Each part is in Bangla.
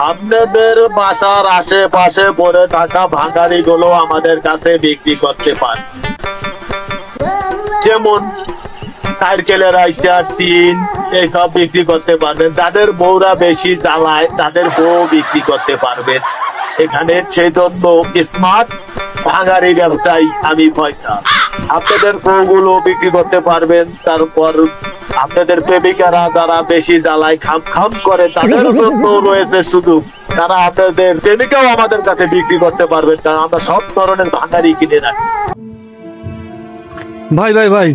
আপনাদের বাসার আশেপাশে পড়ে থাকা ভাঙাড়ি গুলো আমাদের কাছে বিক্রি করতে পারেন, যেমন সাইকেলের আইসা টিন এইসব বিক্রি করতে পারবেন। যাদের বউরা বেশি জ্বালায় তাদের বউ বিক্রি করতে পারবেন এখানে। সেই জন্য স্মার্ট ভাঙাড়ি ব্যবসায়ী আমি পয়সা আপনাদের বউগুলো বিক্রি করতে পারবেন। তারপর আপনাদের প্রেমিকারা যারা বেশি জ্বালায় খাম খাম করে তাদের জন্য রয়েছে সুযোগ, তারা আপনাদের প্রেমিকাও আমাদের কাছে বিক্রি করতে পারবেন, কারণ আমরা সব ধরনের ভাঙাড়ি কিনে রাখি। ভাই ভাই ভাই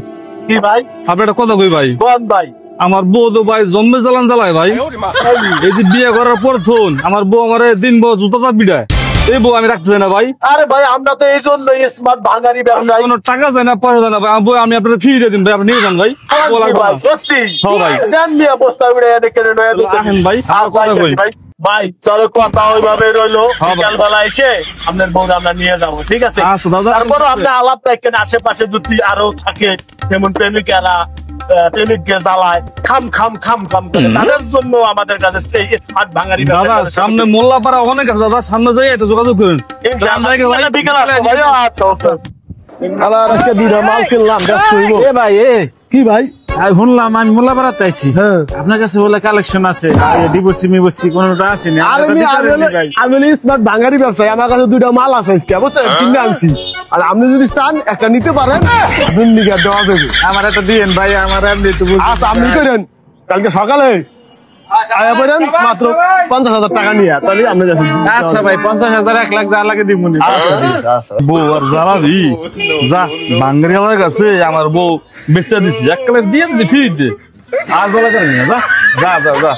কি ভাই? আপনার একটা কথা কই ভাই। কোন ভাই? আমার বউ তো ভাই জম্বে জ্বালান জ্বালায় ভাই। এই যে বিয়ে করার পর থন আমার বউ আমার দিন বউ জুতা বিড়ায়, এই বউ আমি রাখতে চাই না ভাই। আরে ভাই আমরা তো এই জন্য স্মার্ট ভাঙাড়ি ব্যবসায়ী। কোনো টাকা চাই না, পয়সা চাই না ভাই। আমার বউ আমি আপনার ফ্রি দিয়ে দিন ভাই, আপনি নিয়ে যান ভাই। সত্যি ভাই দেন মিয়া বস্তা উড়ে আসেন ভাই, আর কথা কই। ভাই চলো কথা ওইভাবে রইলো, বিকালবেলা এসে আপনার বউ আমরা নিয়ে যাবো, ঠিক আছে? আচ্ছা দাদা। তারপরও আপনি আলাপ দেখেন আশেপাশে যদি আরো থাকে যেমন প্রেমিকারা প্রেমিককে জ্বালায় খাম খাম খাম খাম করে, তাদের জন্য আমাদের কাছে সেই স্মার্ট ভাঙাড়ি দাদা সামনে মোল্লাপাড়া অনেক আছে দাদা, সামনে যাই এটা যোগাযোগ করেন। আবার আজকে দুইটা মাল কিনলাম, ব্যস্ত হইব। এ ভাই কি ভাই? শুনলাম আমি মোল্লাপাড়াতে আইছি, আপনার কাছে বলে কালেকশন আছে, ডিভোর্সি মিভোর্সি কোনটা আসেনি। আমি স্মার্ট ভাঙাড়ি ব্যবসায়ী, আমার কাছে দুইটা মাল আছে বুঝছেন, কিনে আনছি। আর আপনি যদি চান একটা নিতে পারেন, দেওয়া যাবে। আমার একটা দিয়েন ভাই, আমার এমনি তো আচ্ছা আপনি করেন কালকে সকালে মাত্র 50,000 টাকা নিয়ে, তাহলে আপনার কাছে। আচ্ছা ভাই 50,000 1 লাখ যা লাগে দিব। বউ আর জ্বালাবি যা ভাঙ্গারি আমার কাছে, আমার বউ বেচা দিছি, এক কালে দিয়ে দিছি ফ্রিতে, আর বলা করেন না। যা যা যা।